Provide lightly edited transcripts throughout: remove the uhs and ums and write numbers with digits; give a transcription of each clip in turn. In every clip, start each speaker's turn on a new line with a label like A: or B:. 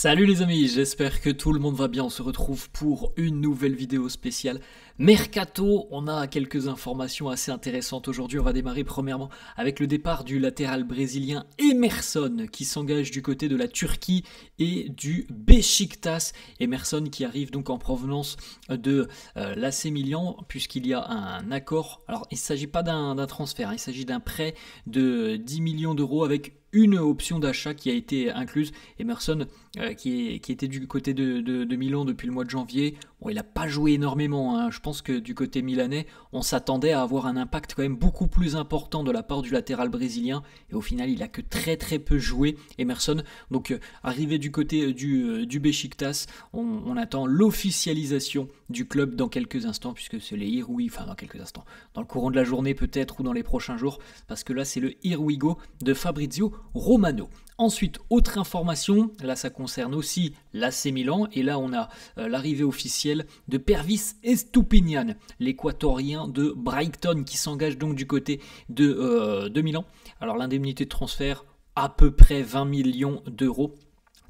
A: Salut les amis, j'espère que tout le monde va bien. On se retrouve pour une nouvelle vidéo spéciale Mercato. On a quelques informations assez intéressantes aujourd'hui. On va démarrer premièrement avec le départ du latéral brésilien Emerson qui s'engage du côté de la Turquie et du Beşiktaş. Emerson qui arrive donc en provenance de l'AC Milan puisqu'il y a un accord. Alors il ne s'agit pas d'un transfert, il s'agit d'un prêt de 10 millions d'euros avec une option d'achat qui a été incluse. Emerson qui était du côté de Milan depuis le mois de janvier. Bon, il n'a pas joué énormément, hein. Je pense que du côté milanais, on s'attendait à avoir un impact quand même beaucoup plus important de la part du latéral brésilien. Et au final, il a que très très peu joué, Emerson. Donc, arrivé du côté du Beşiktaş, on attend l'officialisation du club dans quelques instants, puisque c'est les Here We, enfin dans quelques instants, dans le courant de la journée peut-être ou dans les prochains jours, parce que là c'est le Here We Go de Fabrizio Romano. Ensuite, autre information, là ça concerne aussi l'AC Milan, et là on a l'arrivée officielle de Pervis Estupiñán, l'équatorien de Brighton, qui s'engage donc du côté de Milan. Alors l'indemnité de transfert, à peu près 20 millions d'euros.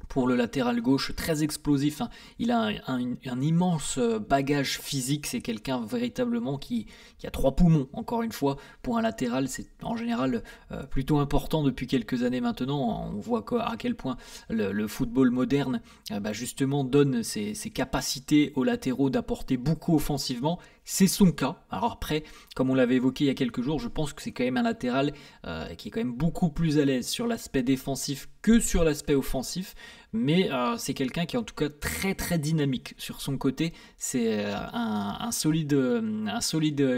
A: Pour le latéral gauche, très explosif, hein. Il a un immense bagage physique, c'est quelqu'un véritablement qui a 3 poumons, encore une fois. Pour un latéral, c'est en général plutôt important depuis quelques années maintenant. On voit à quel point le football moderne justement donne ses capacités aux latéraux d'apporter beaucoup offensivement. C'est son cas. Alors après, comme on l'avait évoqué il y a quelques jours, je pense que c'est quand même un latéral qui est quand même beaucoup plus à l'aise sur l'aspect défensif que sur l'aspect offensif. Mais c'est quelqu'un qui est en tout cas très très dynamique sur son côté. C'est un solide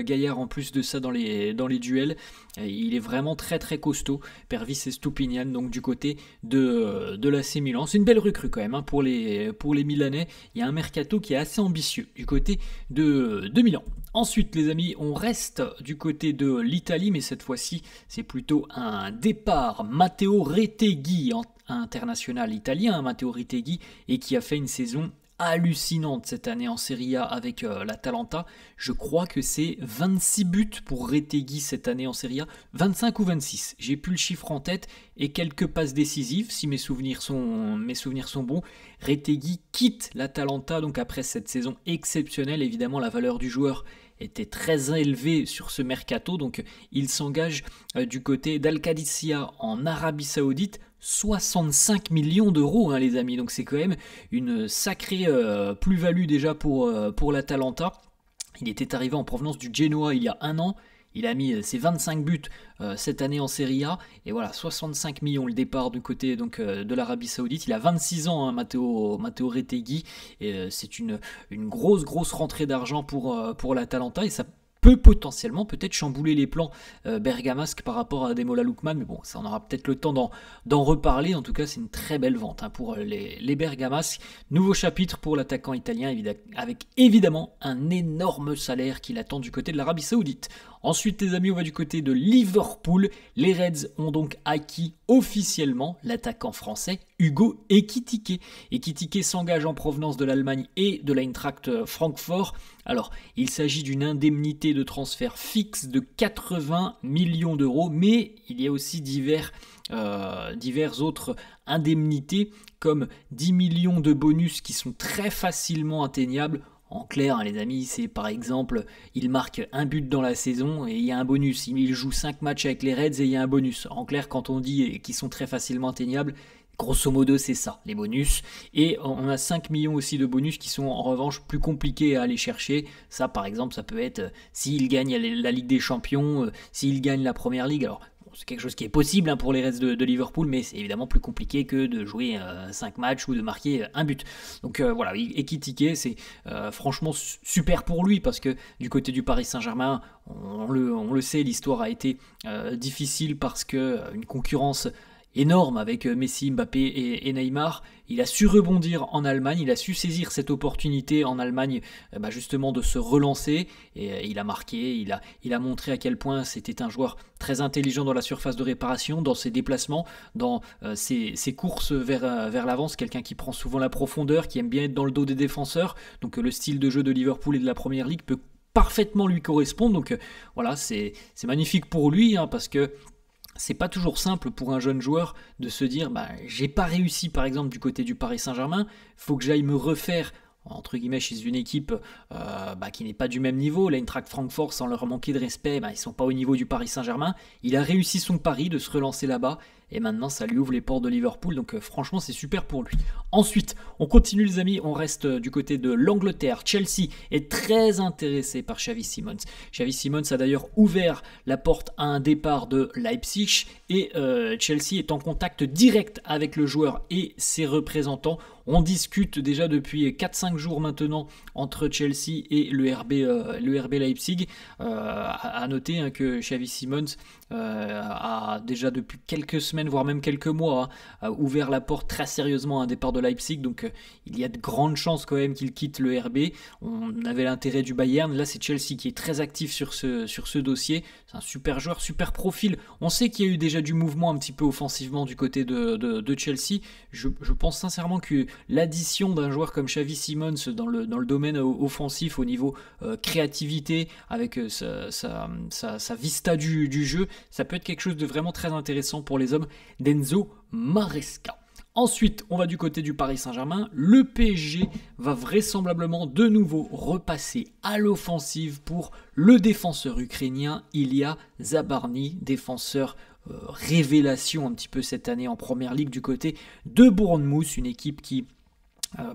A: gaillard en plus de ça dans les duels. Il est vraiment très très costaud. Pervis Estupiñán, donc du côté de l'AC Milan. C'est une belle recrue quand même, hein, pour les Milanais. Il y a un mercato qui est assez ambitieux du côté de Milan. Ensuite les amis, on reste du côté de l'Italie, mais cette fois-ci c'est plutôt un départ. Matteo Retegui, international italien, Matteo Retegui, et qui a fait une saison hallucinante cette année en Serie A avec l'Atalanta. Je crois que c'est 26 buts pour Retegui cette année en Serie A, 25 ou 26, j'ai plus le chiffre en tête, et quelques passes décisives si mes souvenirs sont bons. Retegui quitte l'Atalanta donc après cette saison exceptionnelle. Évidemment la valeur du joueur était très élevée sur ce mercato, donc il s'engage du côté d'Al-Qadisiyah en Arabie Saoudite. 65 millions d'euros, hein, les amis, donc c'est quand même une sacrée plus-value déjà pour l'Atalanta. Il était arrivé en provenance du Genoa il y a un an. Il a mis ses 25 buts cette année en Serie A. Et voilà, 65 millions le départ du côté donc, de l'Arabie Saoudite. Il a 26 ans, hein, Matteo Retegui. Et c'est une grosse rentrée d'argent pour l'Atalanta. Et ça peut potentiellement peut-être chambouler les plans bergamasques par rapport à Ademola Lookman. Mais bon, ça on aura peut-être le temps d'en reparler. En tout cas, c'est une très belle vente, hein, pour les bergamasques. Nouveau chapitre pour l'attaquant italien, avec évidemment un énorme salaire qui l'attend du côté de l'Arabie Saoudite. Ensuite, les amis, on va du côté de Liverpool. Les Reds ont donc acquis officiellement l'attaquant français Hugo Ekitike. Ekitike s'engage en provenance de l'Allemagne et de l'Eintracht Francfort. Alors, il s'agit d'une indemnité de transfert fixe de 80 millions d'euros, mais il y a aussi divers autres indemnités, comme 10 millions de bonus qui sont très facilement atteignables. En clair, hein, les amis, c'est par exemple, il marque un but dans la saison et il y a un bonus. Il joue 5 matchs avec les Reds et il y a un bonus. En clair, quand on dit qu'ils sont très facilement atteignables, grosso modo, c'est ça, les bonus. Et on a 5 millions aussi de bonus qui sont en revanche plus compliqués à aller chercher. Ça, par exemple, ça peut être s'il gagne la Ligue des Champions, s'il gagne la Première Ligue. Alors, c'est quelque chose qui est possible, hein, pour les Reds de Liverpool, mais c'est évidemment plus compliqué que de jouer 5 matchs ou de marquer un but. Donc voilà, Ekitike, c'est franchement super pour lui, parce que du côté du Paris Saint-Germain, on le sait, l'histoire a été difficile parce que une concurrence énorme avec Messi, Mbappé et Neymar. Il a su rebondir en Allemagne, il a su saisir cette opportunité en Allemagne, justement de se relancer, et il a marqué, il a montré à quel point c'était un joueur très intelligent dans la surface de réparation, dans ses déplacements, dans ses courses vers l'avance, quelqu'un qui prend souvent la profondeur, qui aime bien être dans le dos des défenseurs. Donc le style de jeu de Liverpool et de la Première Ligue peut parfaitement lui correspondre. Donc voilà, c'est magnifique pour lui, hein, parce que c'est pas toujours simple pour un jeune joueur de se dire j'ai pas réussi par exemple du côté du Paris Saint-Germain, faut que j'aille me refaire entre guillemets chez une équipe qui n'est pas du même niveau. L'Eintracht Francfort, sans leur manquer de respect, ils sont pas au niveau du Paris Saint-Germain. Il a réussi son pari de se relancer là-bas et maintenant ça lui ouvre les portes de Liverpool, donc franchement c'est super pour lui. Ensuite, on continue les amis, on reste du côté de l'Angleterre. Chelsea est très intéressé par Xavi Simons. Xavi Simons a d'ailleurs ouvert la porte à un départ de Leipzig et Chelsea est en contact direct avec le joueur et ses représentants. On discute déjà depuis 4-5 jours maintenant entre Chelsea et le RB Leipzig. À noter que Xavi Simons a déjà depuis quelques semaines, voire même quelques mois, a ouvert la porte très sérieusement à un départ de Leipzig. Donc il y a de grandes chances quand même qu'il quitte le RB. On avait l'intérêt du Bayern. Là, c'est Chelsea qui est très actif sur ce dossier. C'est un super joueur, super profil. On sait qu'il y a eu déjà du mouvement un petit peu offensivement du côté de Chelsea. Je pense sincèrement que l'addition d'un joueur comme Xavi Simons dans le domaine offensif au niveau créativité, avec sa vista du jeu, ça peut être quelque chose de vraiment très intéressant pour les hommes d'Enzo Maresca. Ensuite, on va du côté du Paris Saint-Germain. Le PSG va vraisemblablement de nouveau repasser à l'offensive pour le défenseur ukrainien Ilya Zabarny, défenseur révélation un petit peu cette année en Première Ligue du côté de Bournemouth, une équipe qui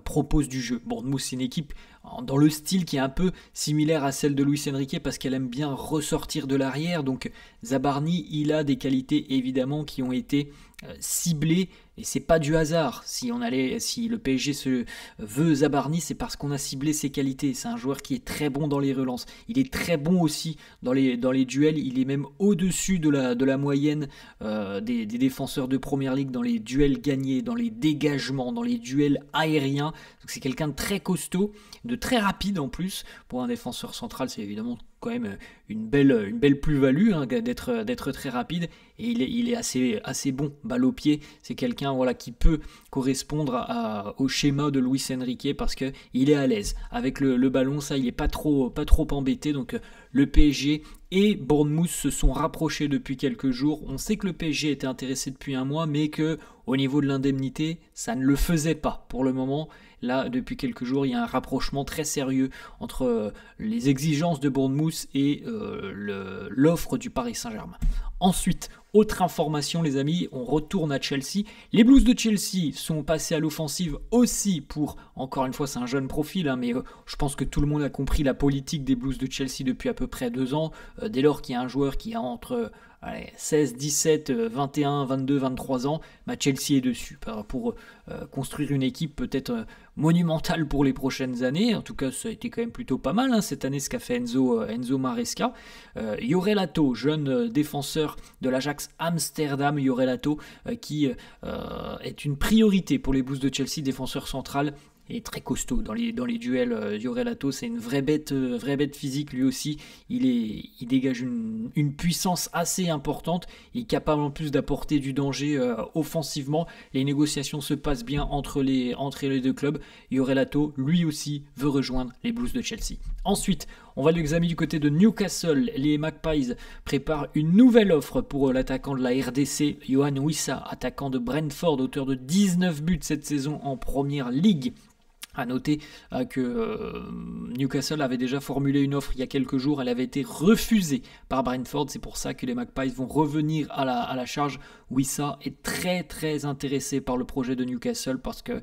A: propose du jeu. Bournemouth, c'est une équipe dans le style qui est un peu similaire à celle de Luis Enrique parce qu'elle aime bien ressortir de l'arrière. Donc Zabarny, il a des qualités évidemment qui ont été ciblées et c'est pas du hasard. Si le PSG veut Zabarny, c'est parce qu'on a ciblé ses qualités. C'est un joueur qui est très bon dans les relances. Il est très bon aussi dans les duels. Il est même au-dessus de la moyenne des défenseurs de Première Ligue dans les duels gagnés, dans les dégagements, dans les duels aériens. Donc c'est quelqu'un de très costaud, de très rapide en plus. Pour un défenseur central, c'est évidemment quand même une belle plus-value d'être très rapide, et il est assez bon balle au pied. C'est quelqu'un qui peut correspondre au schéma de Luis Enrique parce que il est à l'aise avec le ballon, ça il est pas trop embêté. Donc le PSG et Bournemouth se sont rapprochés depuis quelques jours. On sait que le PSG était intéressé depuis un mois, mais que au niveau de l'indemnité, ça ne le faisait pas pour le moment. Là, depuis quelques jours, il y a un rapprochement très sérieux entre les exigences de Bournemouth et l'offre du Paris Saint-Germain. Ensuite, autre information les amis, on retourne à Chelsea. Les Blues de Chelsea sont passés à l'offensive aussi pour, encore une fois c'est un jeune profil, mais je pense que tout le monde a compris la politique des Blues de Chelsea depuis à peu près 2 ans. Dès lors qu'il y a un joueur qui a entre 16, 17, 21, 22, 23 ans, Chelsea est dessus pour construire une équipe peut-être monumentale pour les prochaines années. En tout cas, ça a été quand même plutôt pas mal cette année ce qu'a fait Enzo Maresca. Jorel Ato, jeune défenseur de l'Ajax Amsterdam, Jorel Ato qui est une priorité pour les Blues de Chelsea, défenseur central. Il est très costaud dans les duels. Jorel Ato, c'est une vraie bête physique lui aussi. Il dégage une puissance assez importante. Il est capable en plus d'apporter du danger offensivement. Les négociations se passent bien entre les deux clubs. Jorel Ato, lui aussi, veut rejoindre les Blues de Chelsea. Ensuite, on va l'examiner du côté de Newcastle. Les Magpies préparent une nouvelle offre pour l'attaquant de la RDC, Yohan Wissa, attaquant de Brentford, auteur de 19 buts cette saison en Première Ligue. À noter que Newcastle avait déjà formulé une offre il y a quelques jours, elle avait été refusée par Brentford, c'est pour ça que les Magpies vont revenir à la charge. Wissa est très très intéressé par le projet de Newcastle parce que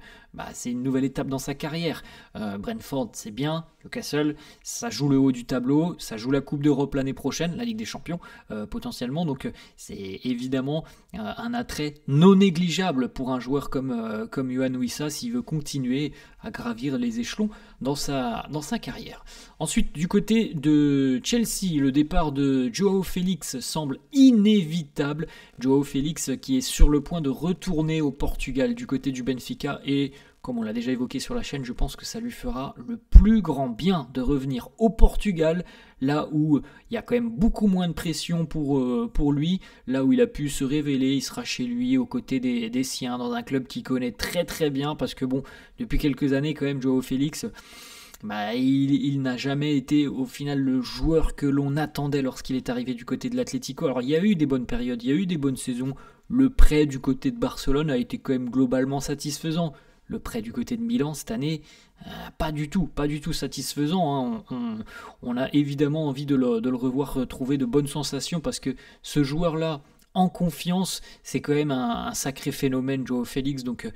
A: c'est une nouvelle étape dans sa carrière. Brentford c'est bien, Newcastle ça joue le haut du tableau, ça joue la Coupe d'Europe l'année prochaine, la Ligue des Champions potentiellement, donc c'est évidemment un attrait non négligeable pour un joueur comme Yohan Wissa s'il veut continuer à gravir les échelons dans sa carrière. Ensuite, du côté de Chelsea, le départ de Joao Félix semble inévitable. Joao Félix qui est sur le point de retourner au Portugal du côté du Benfica, et comme on l'a déjà évoqué sur la chaîne, je pense que ça lui fera le plus grand bien de revenir au Portugal, là où il y a quand même beaucoup moins de pression pour lui, là où il a pu se révéler. Il sera chez lui aux côtés des siens, dans un club qu'il connaît très très bien, parce que depuis quelques années quand même, Joao Félix, bah, il n'a jamais été au final le joueur que l'on attendait lorsqu'il est arrivé du côté de l'Atlético. Alors il y a eu des bonnes périodes, il y a eu des bonnes saisons. Le prêt du côté de Barcelone a été quand même globalement satisfaisant. Le prêt du côté de Milan cette année, pas du tout satisfaisant, hein. On a évidemment envie de le revoir retrouver de bonnes sensations parce que ce joueur-là, en confiance, c'est quand même un sacré phénomène, Joao Félix. Donc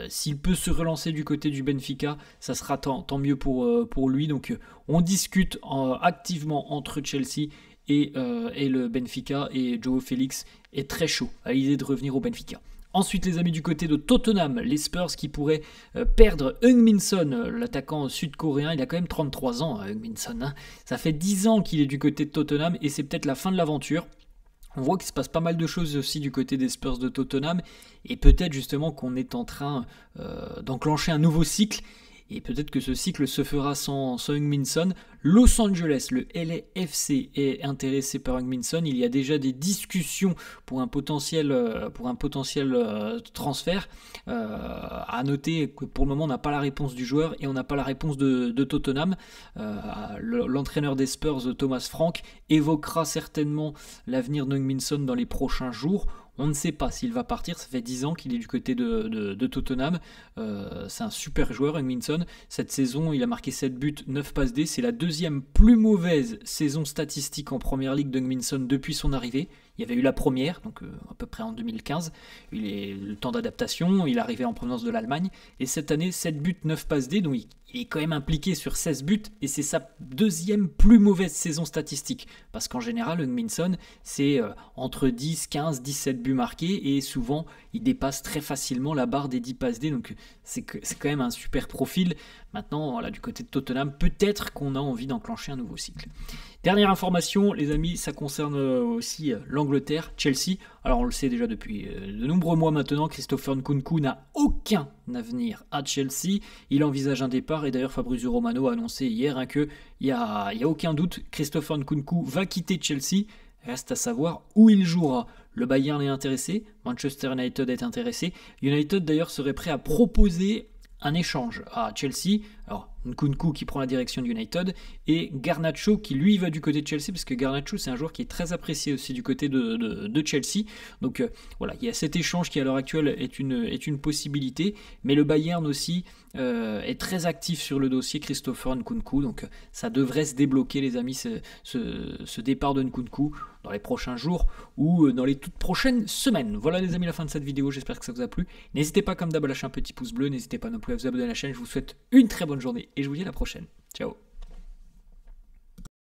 A: s'il peut se relancer du côté du Benfica, ça sera tant mieux pour lui. Donc on discute activement entre Chelsea et le Benfica, et Joao Félix est très chaud à l'idée de revenir au Benfica. Ensuite, les amis, du côté de Tottenham, les Spurs qui pourraient perdre Heung-min Son, l'attaquant sud-coréen. Il a quand même 33 ans, Heung-min Son, hein. Ça fait 10 ans qu'il est du côté de Tottenham et c'est peut-être la fin de l'aventure. On voit qu'il se passe pas mal de choses aussi du côté des Spurs de Tottenham, et peut-être justement qu'on est en train d'enclencher un nouveau cycle, et peut-être que ce cycle se fera sans Heung-min Son. Los Angeles, le LAFC, est intéressé par Heung-min Son. Il y a déjà des discussions pour un potentiel transfert. À noter que pour le moment on n'a pas la réponse du joueur et on n'a pas la réponse de Tottenham. L'entraîneur des Spurs, Thomas Frank, évoquera certainement l'avenir de Heung-min Son dans les prochains jours. On ne sait pas s'il va partir, ça fait 10 ans qu'il est du côté de Tottenham. C'est un super joueur, Heung-min Son. Cette saison, il a marqué 7 buts, 9 passes D. C'est la deuxième plus mauvaise saison statistique en première ligue de Heung-min Son depuis son arrivée. Il y avait eu la première, donc à peu près en 2015. Il est le temps d'adaptation, il est arrivé en provenance de l'Allemagne. Et cette année, 7 buts, 9 passes D, donc il est quand même impliqué sur 16 buts. Et c'est sa deuxième plus mauvaise saison statistique. Parce qu'en général, Heung-min Son, c'est entre 10, 15, 17 buts marqués. Et souvent, il dépasse très facilement la barre des 10 passes D. Donc c'est quand même un super profil. Maintenant, voilà, du côté de Tottenham, peut-être qu'on a envie d'enclencher un nouveau cycle. Dernière information, les amis, ça concerne aussi l'Angleterre, Chelsea. Alors on le sait déjà depuis de nombreux mois maintenant, Christopher Nkunku n'a aucun avenir à Chelsea. Il envisage un départ et d'ailleurs Fabrizio Romano a annoncé hier qu'il n'y a aucun doute, Christopher Nkunku va quitter Chelsea. Reste à savoir où il jouera. Le Bayern est intéressé, Manchester United est intéressé. United d'ailleurs serait prêt à proposer un échange à Chelsea. Alors Nkunku qui prend la direction de United et Garnacho qui lui va du côté de Chelsea, parce que Garnacho c'est un joueur qui est très apprécié aussi du côté de Chelsea. Donc voilà, il y a cet échange qui à l'heure actuelle est une possibilité, mais le Bayern aussi est très actif sur le dossier Christopher Nkunku, donc ça devrait se débloquer les amis, ce départ de Nkunku dans les prochains jours ou dans les toutes prochaines semaines. Voilà les amis, la fin de cette vidéo, j'espère que ça vous a plu. N'hésitez pas comme d'hab à lâcher un petit pouce bleu, n'hésitez pas non plus à vous abonner à la chaîne, je vous souhaite une très bonne journée et je vous dis à la prochaine. Ciao.